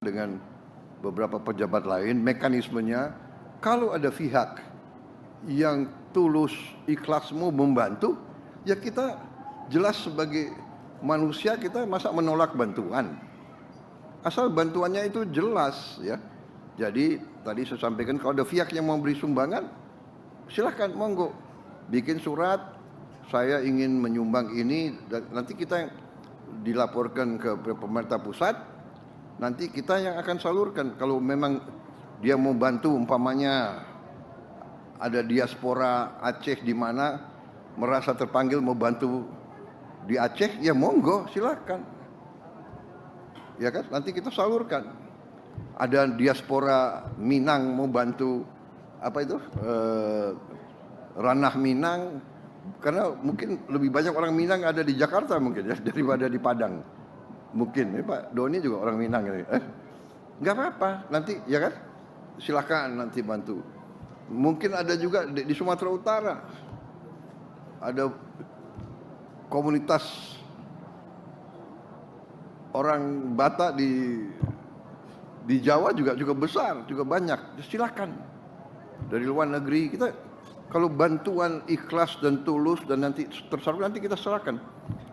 dengan beberapa pejabat lain, mekanismenya kalau ada pihak yang tulus ikhlas mau membantu, ya kita jelas sebagai manusia kita masa menolak bantuan, asal bantuannya itu jelas ya. Jadi tadi saya sampaikan kalau ada pihak yang mau beri sumbangan, silahkan monggo bikin surat, saya ingin menyumbang ini, dan nanti kita dilaporkan ke pemerintah pusat. Nanti kita yang akan salurkan. Kalau memang dia mau bantu, umpamanya ada diaspora Aceh di mana merasa terpanggil mau bantu di Aceh, ya monggo silakan. Ya kan, nanti kita salurkan. Ada diaspora Minang mau bantu apa itu ranah Minang, karena mungkin lebih banyak orang Minang ada di Jakarta mungkin ya daripada di Padang. Mungkin Pak Doni juga orang Minang ini. Nggak apa-apa, nanti ya kan, silakan nanti bantu. Mungkin ada juga di Sumatera Utara, ada komunitas orang Batak di Jawa juga besar, juga banyak. Silakan. Dari luar negeri kita kalau bantuan ikhlas dan tulus dan nanti tersalurkan, nanti kita serahkan.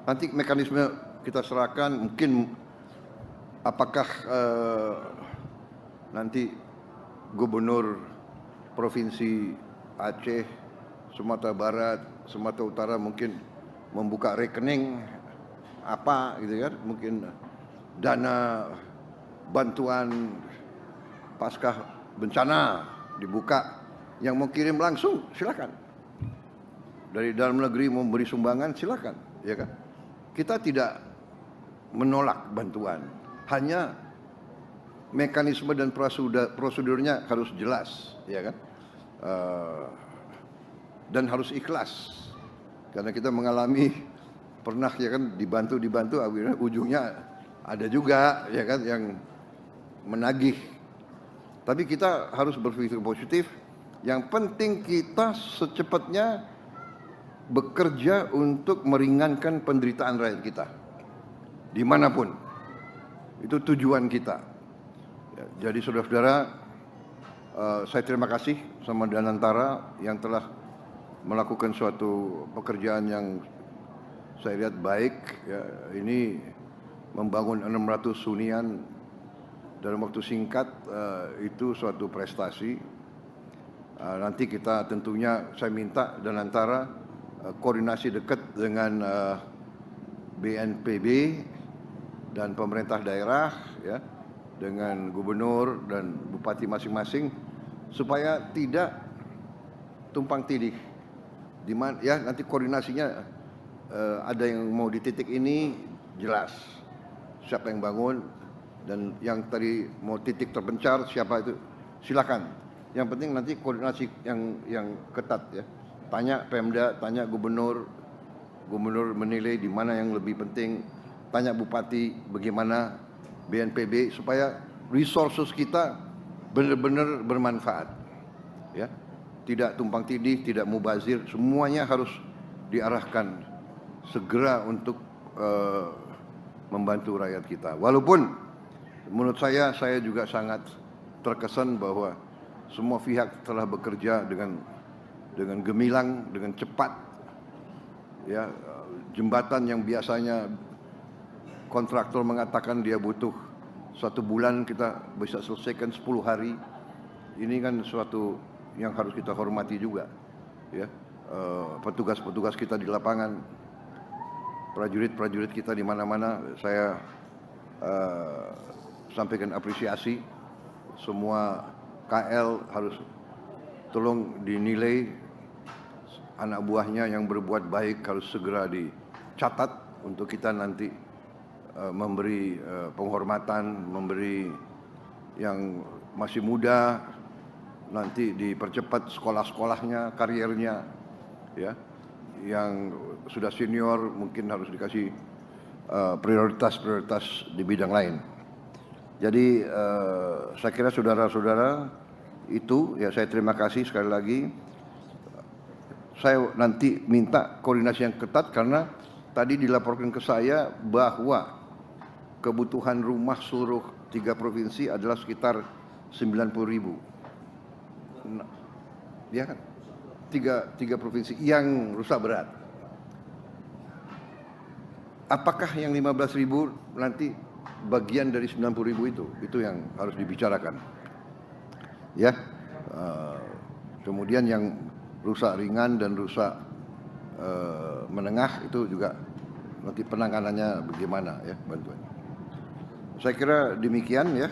Nanti mekanisme kita serahkan, mungkin apakah nanti gubernur provinsi Aceh, Sumatera Barat, Sumatera Utara mungkin membuka rekening apa gitu kan, mungkin dana bantuan pasca bencana dibuka, yang mau kirim langsung silakan, dari dalam negeri mau beri sumbangan silakan, ya kan. Kita tidak menolak bantuan, hanya mekanisme dan prosedurnya harus jelas, ya kan, dan harus ikhlas, karena kita mengalami pernah ya kan, dibantu akhirnya ujungnya ada juga ya kan yang menagih. Tapi kita harus berpikir positif. Yang penting kita secepatnya bekerja untuk meringankan penderitaan rakyat kita dimanapun, itu tujuan kita ya. Jadi saudara-saudara, saya terima kasih sama Danantara yang telah melakukan suatu pekerjaan yang saya lihat baik ya. Ini membangun 600 hunian dalam waktu singkat, itu suatu prestasi. Nanti kita tentunya saya minta Danantara koordinasi dekat dengan BNPB dan pemerintah daerah ya, dengan gubernur dan bupati masing-masing, supaya tidak tumpang tindih. Di mana ya nanti koordinasinya ada yang mau di titik ini jelas siapa yang bangun, dan yang tadi mau titik terpencar siapa itu silakan. Yang penting nanti koordinasi yang ketat ya. Tanya Pemda, tanya gubernur menilai di mana yang lebih penting, tanya bupati bagaimana, BNPB, supaya resources kita benar-benar bermanfaat ya. Tidak tumpang tindih, tidak mubazir, semuanya harus diarahkan segera untuk membantu rakyat kita. Walaupun menurut saya juga sangat terkesan bahwa semua pihak telah bekerja dengan gemilang, dengan cepat ya. Jembatan yang biasanya kontraktor mengatakan dia butuh 1 bulan, kita bisa selesaikan 10 hari. Ini kan suatu yang harus kita hormati juga ya. Petugas-petugas kita di lapangan, prajurit kita di mana-mana, saya sampaikan apresiasi. Semua KL harus tolong dinilai, anak buahnya yang berbuat baik harus segera dicatat untuk kita nanti memberi penghormatan, memberi yang masih muda nanti dipercepat sekolah-sekolahnya, kariernya ya. Yang sudah senior mungkin harus dikasih prioritas di bidang lain. Jadi saya kira saudara-saudara itu ya, saya terima kasih sekali lagi. Saya nanti minta koordinasi yang ketat, karena tadi dilaporkan ke saya bahwa kebutuhan rumah seluruh 3 provinsi adalah sekitar 90.000. Nah, ya kan? Tiga provinsi yang rusak berat. Apakah yang 15.000 nanti bagian dari 90.000 itu yang harus dibicarakan, ya. Kemudian yang rusak ringan dan rusak menengah itu juga nanti penanganannya bagaimana, ya, bantuan. Saya kira demikian, ya.